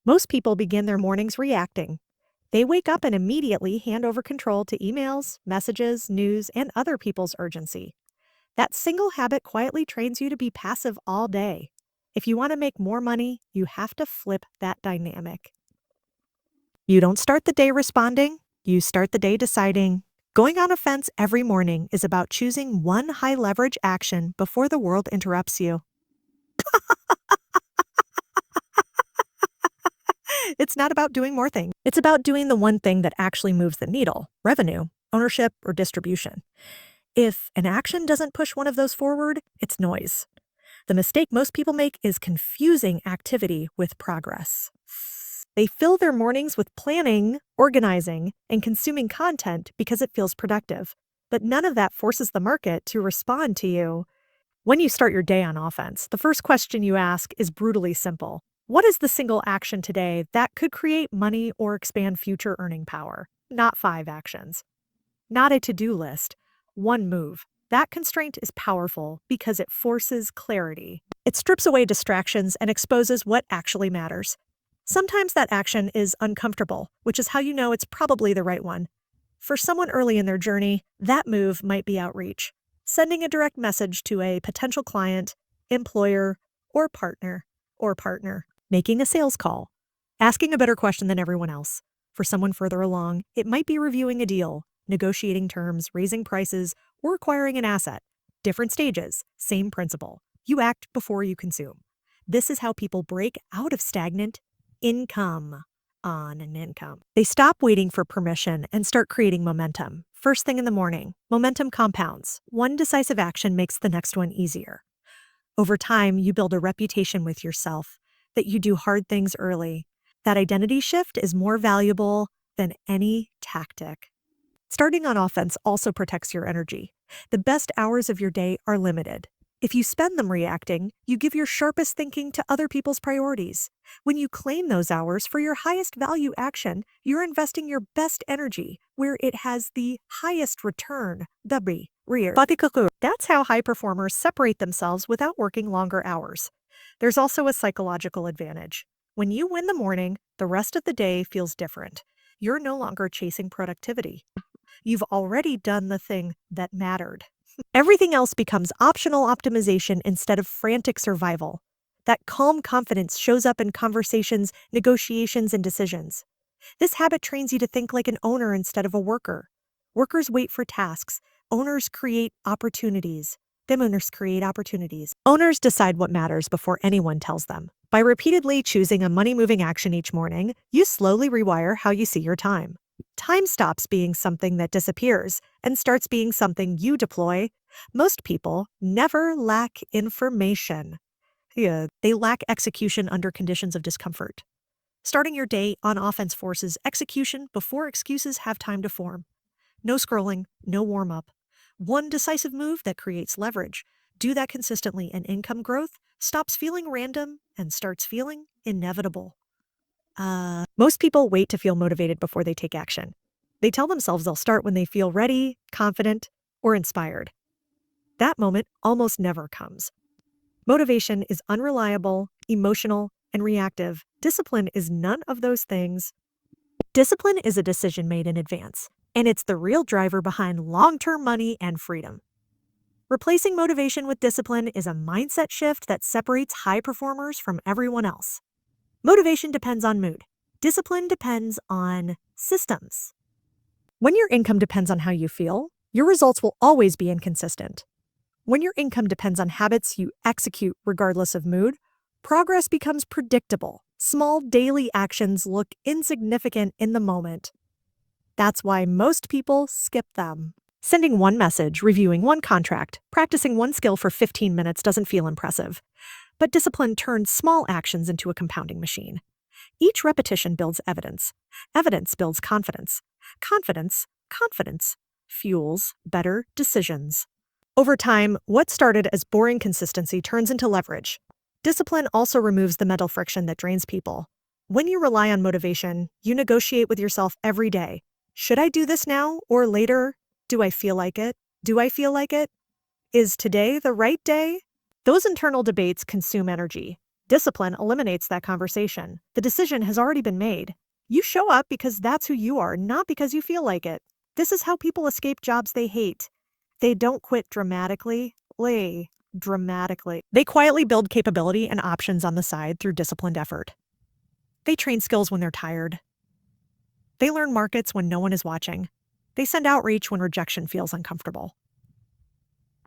Most people begin their mornings reacting. They wake up and immediately hand over control to emails, messages, news, and other people's urgency. That single habit quietly trains you to be passive all day. If you want to make more money, you have to flip that dynamic. You don't start the day responding, you start the day deciding. Going on a fence every morning is about choosing one high leverage action before the world interrupts you. It's not about doing more things. It's about doing the one thing that actually moves the needle: revenue, ownership, or distribution. If an action doesn't push one of those forward, it's noise. The mistake most people make is confusing activity with progress. They fill their mornings with planning, organizing, and consuming content because it feels productive. But none of that forces the market to respond to you. When you start your day on offense, the first question you ask is brutally simple. What is the single action today that could create money or expand future earning power? Not 5 actions. Not a to-do list. One move. That constraint is powerful because it forces clarity. It strips away distractions and exposes what actually matters. Sometimes that action is uncomfortable, which is how you know it's probably the right one. For someone early in their journey, that move might be outreach. Sending a direct message to a potential client, employer, or partner. Making a sales call. Asking a better question than everyone else. For someone further along, it might be reviewing a deal, negotiating terms, raising prices, or acquiring an asset. Different stages, same principle. You act before you consume. This is how people break out of stagnant income on an income. They stop waiting for permission and start creating momentum. First thing in the morning, momentum compounds. One decisive action makes the next one easier. Over time, you build a reputation with yourself that you do hard things early. That identity shift is more valuable than any tactic. Starting on offense also protects your energy. The best hours of your day are limited. If you spend them reacting, you give your sharpest thinking to other people's priorities. When you claim those hours for your highest value action, you're investing your best energy where it has the highest return. That's how high performers separate themselves without working longer hours. There's also a psychological advantage. When you win the morning, the rest of the day feels different. You're no longer chasing productivity. You've already done the thing that mattered. Everything else becomes optional optimization instead of frantic survival. That calm confidence shows up in conversations, negotiations, and decisions. This habit trains you to think like an owner instead of a worker. Workers wait for tasks. Owners create opportunities. Owners create opportunities. Owners decide what matters before anyone tells them. By repeatedly choosing a money-moving action each morning, you slowly rewire how you see your time. Time stops being something that disappears and starts being something you deploy. Most people never lack information. They lack execution under conditions of discomfort. Starting your day on offense forces execution before excuses have time to form. No scrolling, no warm-up. One decisive move that creates leverage. Do that consistently and income growth stops feeling random and starts feeling inevitable. Most people wait to feel motivated before they take action. They tell themselves they'll start when they feel ready, confident, or inspired. That moment almost never comes. Motivation is unreliable, emotional, and reactive. Discipline is none of those things. Discipline is a decision made in advance, and it's the real driver behind long-term money and freedom. Replacing motivation with discipline is a mindset shift that separates high performers from everyone else. Motivation depends on mood. Discipline depends on systems. When your income depends on how you feel, your results will always be inconsistent. When your income depends on habits you execute regardless of mood, progress becomes predictable. Small daily actions look insignificant in the moment. That's why most people skip them. Sending one message, reviewing one contract, practicing one skill for 15 minutes doesn't feel impressive. But discipline turns small actions into a compounding machine. Each repetition builds evidence. Evidence builds confidence. Confidence fuels better decisions. Over time, what started as boring consistency turns into leverage. Discipline also removes the mental friction that drains people. When you rely on motivation, you negotiate with yourself every day. Should I do this now or later? Do I feel like it? Is today the right day? Those internal debates consume energy. Discipline eliminates that conversation. The decision has already been made. You show up because that's who you are, not because you feel like it. This is how people escape jobs they hate. They don't quit dramatically. They quietly build capability and options on the side through disciplined effort. They train skills when they're tired. They learn markets when no one is watching. They send outreach when rejection feels uncomfortable.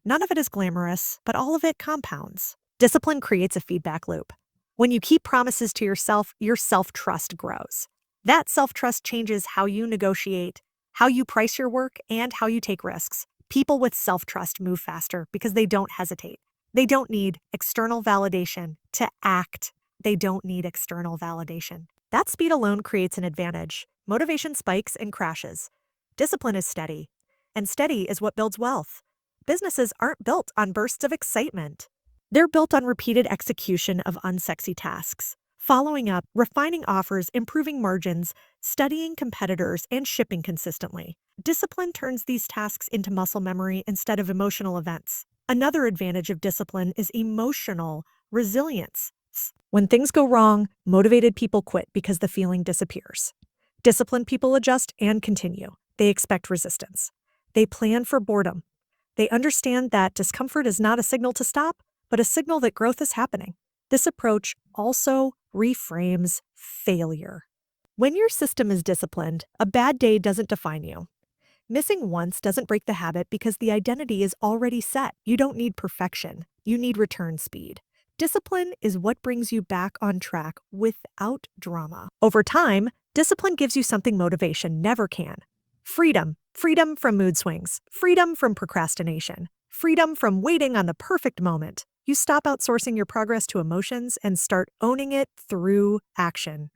None of it is glamorous, but all of it compounds. Discipline creates a feedback loop. When you keep promises to yourself, your self-trust grows. That self-trust changes how you negotiate, how you price your work, and how you take risks. People with self-trust move faster because they don't hesitate. They don't need external validation to act. They don't need external validation. That speed alone creates an advantage. Motivation spikes and crashes. Discipline is steady, and steady is what builds wealth. Businesses aren't built on bursts of excitement. They're built on repeated execution of unsexy tasks. Following up, refining offers, improving margins, studying competitors, and shipping consistently. Discipline turns these tasks into muscle memory instead of emotional events. Another advantage of discipline is emotional resilience. When things go wrong, motivated people quit because the feeling disappears. Disciplined people adjust and continue. They expect resistance. They plan for boredom. They understand that discomfort is not a signal to stop, but a signal that growth is happening. This approach also reframes failure. When your system is disciplined, a bad day doesn't define you. Missing once doesn't break the habit because the identity is already set. You don't need perfection. You need return speed. Discipline is what brings you back on track without drama. Over time, discipline gives you something motivation never can. Freedom. Freedom from mood swings. Freedom from procrastination. Freedom from waiting on the perfect moment. You stop outsourcing your progress to emotions and start owning it through action.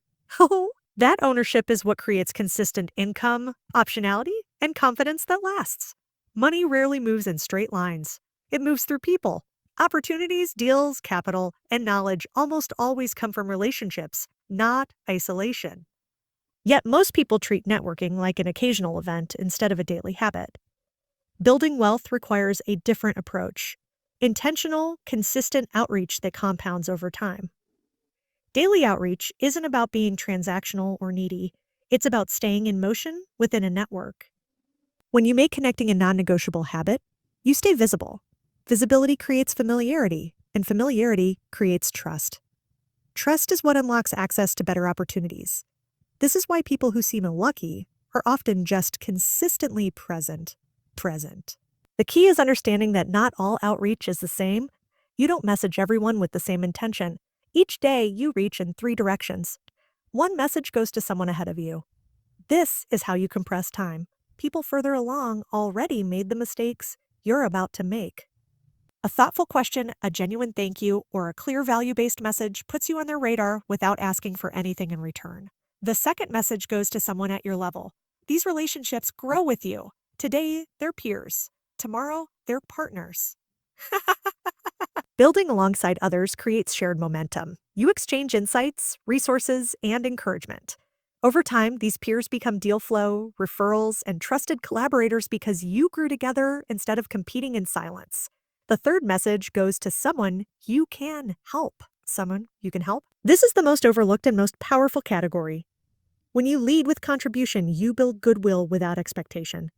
That ownership is what creates consistent income, optionality, and confidence that lasts. Money rarely moves in straight lines. It moves through people. Opportunities, deals, capital, and knowledge almost always come from relationships, not isolation. Yet most people treat networking like an occasional event instead of a daily habit. Building wealth requires a different approach. Intentional, consistent outreach that compounds over time. Daily outreach isn't about being transactional or needy. It's about staying in motion within a network. When you make connecting a non-negotiable habit, you stay visible. Visibility creates familiarity, and familiarity creates trust. Trust is what unlocks access to better opportunities. This is why people who seem unlucky are often just consistently present. The key is understanding that not all outreach is the same. You don't message everyone with the same intention. Each day, you reach in 3 directions. One message goes to someone ahead of you. This is how you compress time. People further along already made the mistakes you're about to make. A thoughtful question, a genuine thank you, or a clear value-based message puts you on their radar without asking for anything in return. The second message goes to someone at your level. These relationships grow with you. Today, they're peers. Tomorrow, they're partners. Building alongside others creates shared momentum. You exchange insights, resources, and encouragement. Over time, these peers become deal flow, referrals, and trusted collaborators because you grew together instead of competing in silence. The third message goes to someone you can help. This is the most overlooked and most powerful category. When you lead with contribution, you build goodwill without expectation.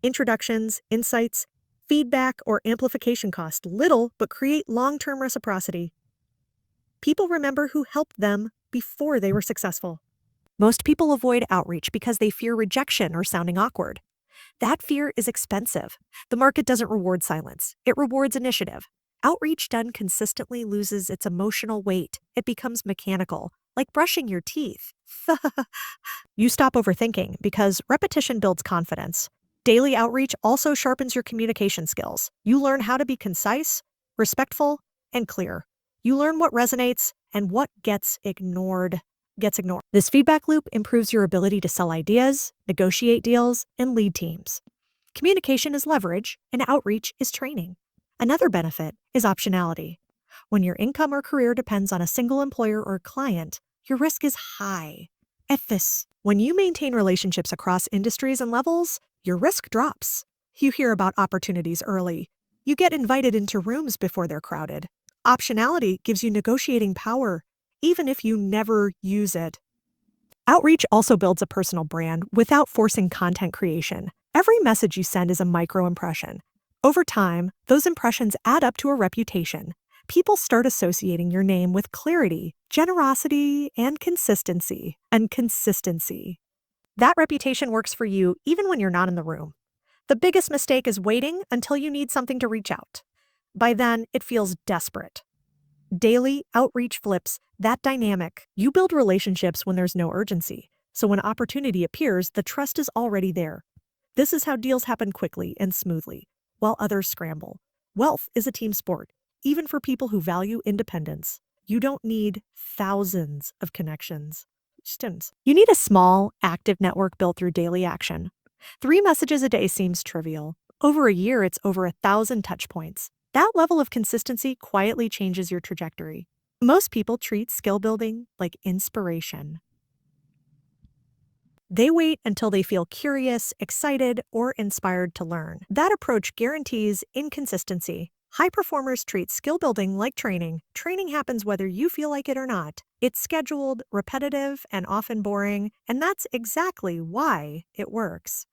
Introductions, insights, feedback, or amplification cost little but create long-term reciprocity. People remember who helped them before they were successful. Most people avoid outreach because they fear rejection or sounding awkward. That fear is expensive. The market doesn't reward silence. It rewards initiative. Outreach done consistently loses its emotional weight. It becomes mechanical, like brushing your teeth. You stop overthinking because repetition builds confidence. Daily outreach also sharpens your communication skills. You learn how to be concise, respectful, and clear. You learn what resonates and what gets ignored. This feedback loop improves your ability to sell ideas, negotiate deals, and lead teams. Communication is leverage, and outreach is training. Another benefit is optionality. When your income or career depends on a single employer or client, your risk is high. When you maintain relationships across industries and levels, your risk drops. You hear about opportunities early. You get invited into rooms before they're crowded. Optionality gives you negotiating power, even if you never use it. Outreach also builds a personal brand without forcing content creation. Every message you send is a micro-impression. Over time, those impressions add up to a reputation. People start associating your name with clarity, generosity, and consistency. That reputation works for you even when you're not in the room. The biggest mistake is waiting until you need something to reach out. By then, it feels desperate. Daily outreach flips that dynamic. You build relationships when there's no urgency. So when opportunity appears, the trust is already there. This is how deals happen quickly and smoothly, while others scramble. Wealth is a team sport, even for people who value independence. You don't need thousands of connections. You need a small, active network built through daily action. 3 messages a day seems trivial. Over a year, it's over 1,000 touch points. That level of consistency quietly changes your trajectory. Most people treat skill building like inspiration. They wait until they feel curious, excited, or inspired to learn. That approach guarantees inconsistency. High performers treat skill building like training. Training happens whether you feel like it or not. It's scheduled, repetitive, and often boring, and that's exactly why it works.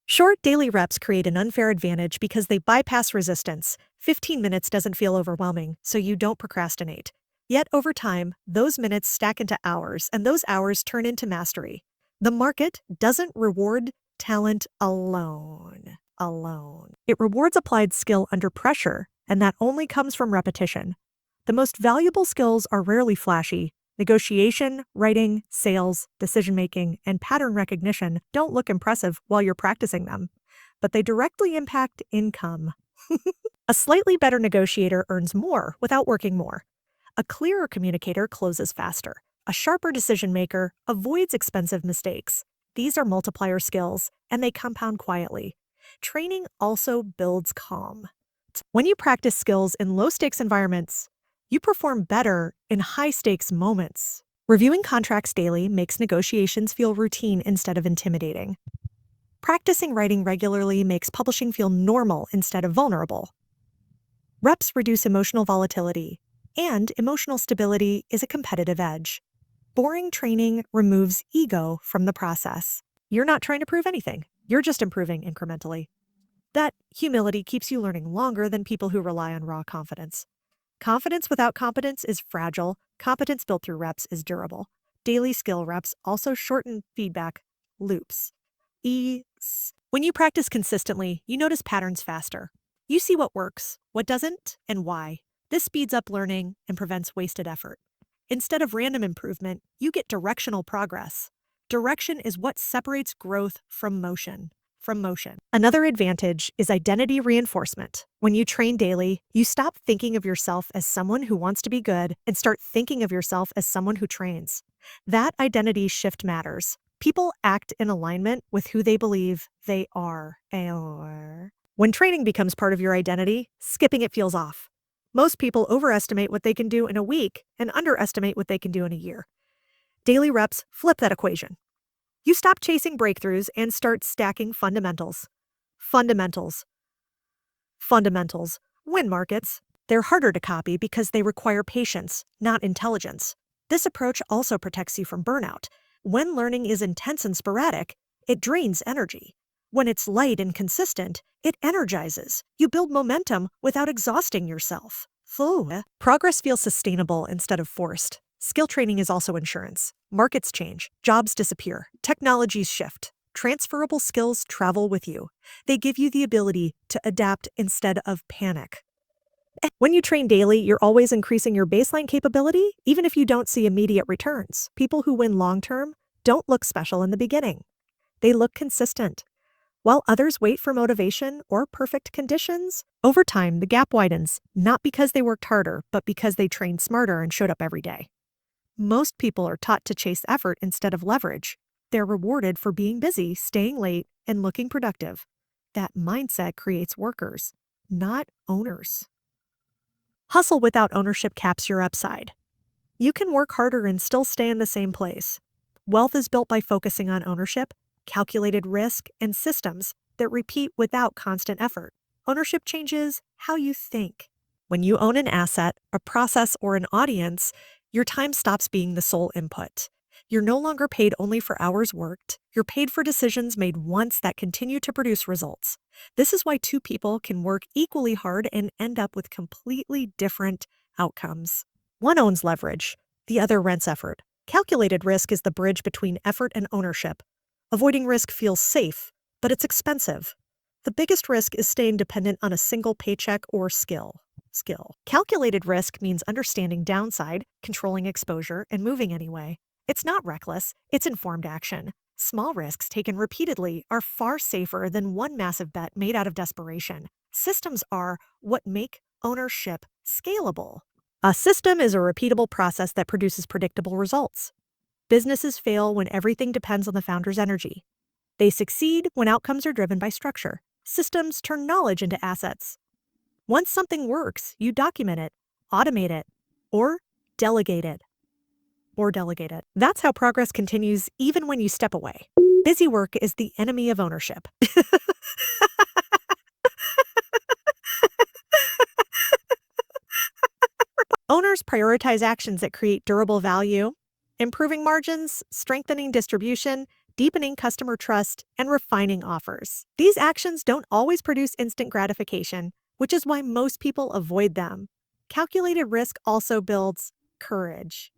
Short daily reps create an unfair advantage because they bypass resistance. 15 minutes doesn't feel overwhelming, so you don't procrastinate. Yet over time, those minutes stack into hours, and those hours turn into mastery. The market doesn't reward talent alone. It rewards applied skill under pressure, and that only comes from repetition. The most valuable skills are rarely flashy. Negotiation, writing, sales, decision-making, and pattern recognition don't look impressive while you're practicing them, but they directly impact income. A slightly better negotiator earns more without working more. A clearer communicator closes faster. A sharper decision-maker avoids expensive mistakes. These are multiplier skills, and they compound quietly. Training also builds calm. When you practice skills in low-stakes environments, you perform better in high-stakes moments. Reviewing contracts daily makes negotiations feel routine instead of intimidating. Practicing writing regularly makes publishing feel normal instead of vulnerable. Reps reduce emotional volatility, and emotional stability is a competitive edge. Boring training removes ego from the process. You're not trying to prove anything. You're just improving incrementally. That humility keeps you learning longer than people who rely on raw confidence. Confidence without competence is fragile. Competence built through reps is durable. Daily skill reps also shorten feedback loops. When you practice consistently, you notice patterns faster. You see what works, what doesn't, and why. This speeds up learning and prevents wasted effort. Instead of random improvement, you get directional progress. Direction is what separates growth from motion. Another advantage is identity reinforcement. When you train daily, you stop thinking of yourself as someone who wants to be good and start thinking of yourself as someone who trains. That identity shift matters. People act in alignment with who they believe they are. When training becomes part of your identity, skipping it feels off. Most people overestimate what they can do in a week and underestimate what they can do in a year. Daily reps flip that equation. You stop chasing breakthroughs and start stacking fundamentals. Fundamentals win markets. They're harder to copy because they require patience, not intelligence. This approach also protects you from burnout. When learning is intense and sporadic, it drains energy. When it's light and consistent, it energizes. You build momentum without exhausting yourself. Progress feels sustainable instead of forced. Skill training is also insurance. Markets change, jobs disappear, technologies shift. Transferable skills travel with you. They give you the ability to adapt instead of panic. When you train daily, you're always increasing your baseline capability, even if you don't see immediate returns. People who win long-term don't look special in the beginning. They look consistent. While others wait for motivation or perfect conditions, over time the gap widens, not because they worked harder, but because they trained smarter and showed up every day. Most people are taught to chase effort instead of leverage. They're rewarded for being busy, staying late, and looking productive. That mindset creates workers, not owners. Hustle without ownership caps your upside. You can work harder and still stay in the same place. Wealth is built by focusing on ownership, calculated risk, and systems that repeat without constant effort. Ownership changes how you think. When you own an asset, a process, or an audience, your time stops being the sole input. You're no longer paid only for hours worked. You're paid for decisions made once that continue to produce results. This is why two people can work equally hard and end up with completely different outcomes. One owns leverage, the other rents effort. Calculated risk is the bridge between effort and ownership. Avoiding risk feels safe, but it's expensive. The biggest risk is staying dependent on a single paycheck or skill. Calculated risk means understanding downside, controlling exposure, and moving anyway. It's not reckless, it's informed action. Small risks taken repeatedly are far safer than one massive bet made out of desperation. Systems are what make ownership scalable. A system is a repeatable process that produces predictable results. Businesses fail when everything depends on the founder's energy. They succeed when outcomes are driven by structure. Systems turn knowledge into assets. Once something works, you document it, automate it, or delegate it. That's how progress continues even when you step away. Busy work is the enemy of ownership. Owners prioritize actions that create durable value, improving margins, strengthening distribution, deepening customer trust, and refining offers. These actions don't always produce instant gratification, which is why most people avoid them. Calculated risk also builds courage.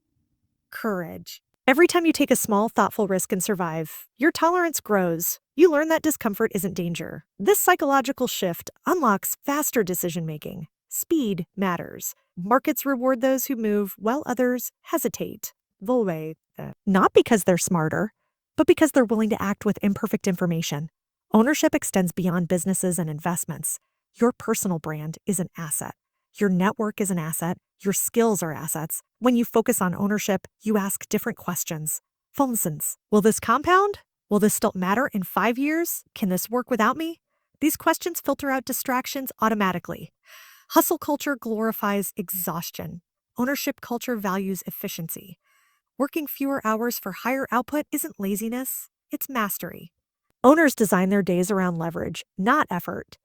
Every time you take a small, thoughtful risk and survive, your tolerance grows. You learn that discomfort isn't danger. This psychological shift unlocks faster decision-making. Speed matters. Markets reward those who move, while others hesitate. Not because they're smarter, but because they're willing to act with imperfect information. Ownership extends beyond businesses and investments. Your personal brand is an asset. Your network is an asset. Your skills are assets. When you focus on ownership, you ask different questions. For instance, will this compound? Will this still matter in 5 years? Can this work without me? These questions filter out distractions automatically. Hustle culture glorifies exhaustion. Ownership culture values efficiency. Working fewer hours for higher output isn't laziness, it's mastery. Owners design their days around leverage, not effort.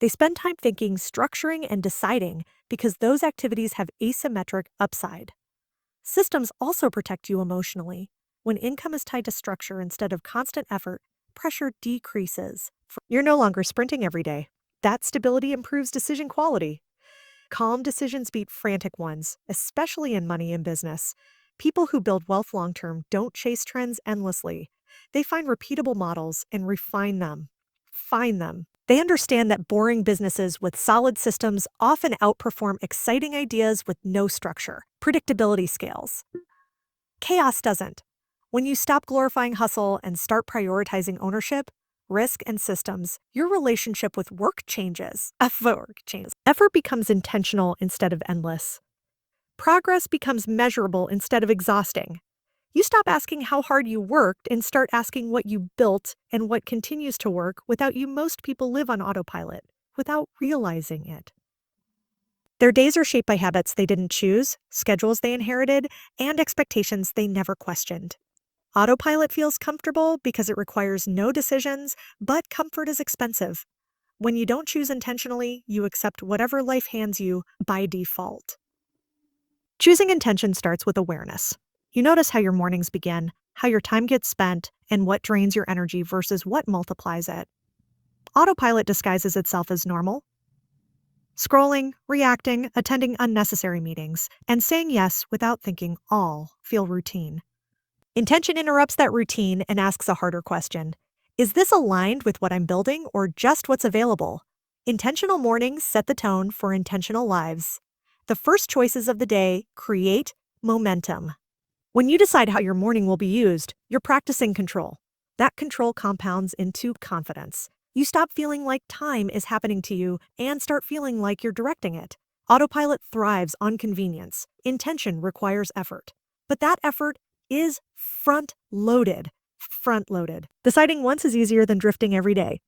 They spend time thinking, structuring, and deciding because those activities have asymmetric upside. Systems also protect you emotionally. When income is tied to structure instead of constant effort, pressure decreases. You're no longer sprinting every day. That stability improves decision quality. Calm decisions beat frantic ones, especially in money and business. People who build wealth long-term don't chase trends endlessly. They find repeatable models and refine them. They understand that boring businesses with solid systems often outperform exciting ideas with no structure. Predictability scales. Chaos doesn't. When you stop glorifying hustle and start prioritizing ownership, risk, and systems, your relationship with work changes. Effort becomes intentional instead of endless. Progress becomes measurable instead of exhausting. You stop asking how hard you worked and start asking what you built and what continues to work without you. Most people live on autopilot, without realizing it. Their days are shaped by habits they didn't choose, schedules they inherited, and expectations they never questioned. Autopilot feels comfortable because it requires no decisions, but comfort is expensive. When you don't choose intentionally, you accept whatever life hands you by default. Choosing intention starts with awareness. You notice how your mornings begin, how your time gets spent, and what drains your energy versus what multiplies it. Autopilot disguises itself as normal. Scrolling, reacting, attending unnecessary meetings, and saying yes without thinking all feel routine. Intention interrupts that routine and asks a harder question. Is this aligned with what I'm building or just what's available? Intentional mornings set the tone for intentional lives. The first choices of the day create momentum. When you decide how your morning will be used, you're practicing control. That control compounds into confidence. You stop feeling like time is happening to you and start feeling like you're directing it. Autopilot thrives on convenience. Intention requires effort. But that effort is front-loaded. Deciding once is easier than drifting every day.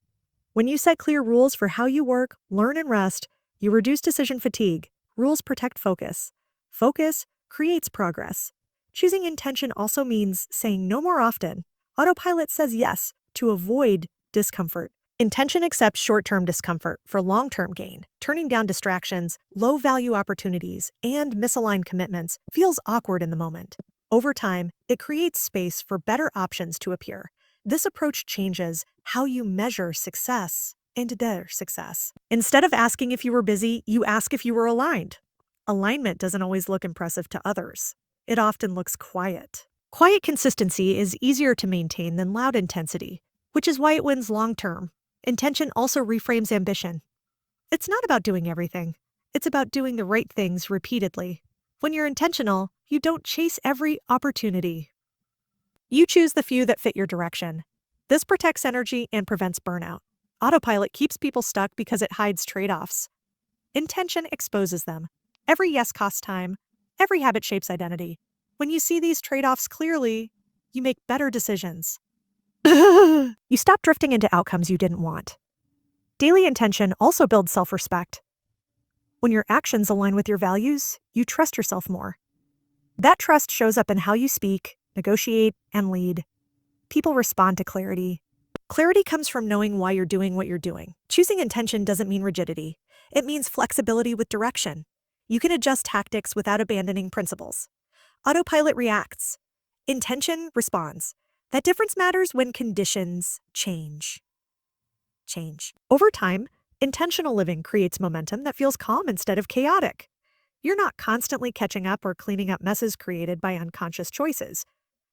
When you set clear rules for how you work, learn, and rest, you reduce decision fatigue. Rules protect focus. Focus creates progress. Choosing intention also means saying no more often. Autopilot says yes to avoid discomfort. Intention accepts short-term discomfort for long-term gain. Turning down distractions, low-value opportunities, and misaligned commitments feels awkward in the moment. Over time, it creates space for better options to appear. This approach changes how you measure success and their success. Instead of asking if you were busy, you ask if you were aligned. Alignment doesn't always look impressive to others. It often looks quiet. Quiet consistency is easier to maintain than loud intensity, which is why it wins long-term. Intention also reframes ambition. It's not about doing everything. It's about doing the right things repeatedly. When you're intentional, you don't chase every opportunity. You choose the few that fit your direction. This protects energy and prevents burnout. Autopilot keeps people stuck because it hides trade-offs. Intention exposes them. Every yes costs time. Every habit shapes identity. When you see these trade-offs clearly, you make better decisions. You stop drifting into outcomes you didn't want. Daily intention also builds self-respect. When your actions align with your values, you trust yourself more. That trust shows up in how you speak, negotiate, and lead. People respond to clarity. Clarity comes from knowing why you're doing what you're doing. Choosing intention doesn't mean rigidity. It means flexibility with direction. You can adjust tactics without abandoning principles. Autopilot reacts. Intention responds. That difference matters when conditions change. Over time, intentional living creates momentum that feels calm instead of chaotic. You're not constantly catching up or cleaning up messes created by unconscious choices.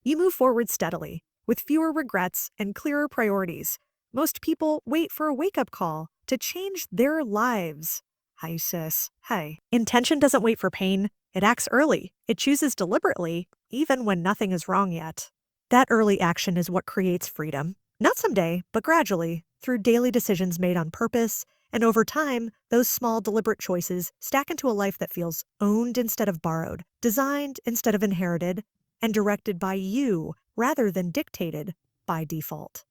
You move forward steadily, with fewer regrets and clearer priorities. Most people wait for a wake-up call to change their lives. Hi, sis. Hi. Intention doesn't wait for pain. It acts early. It chooses deliberately, even when nothing is wrong yet. That early action is what creates freedom. Not someday, but gradually, through daily decisions made on purpose, and over time, those small deliberate choices stack into a life that feels owned instead of borrowed, designed instead of inherited, and directed by you rather than dictated by default.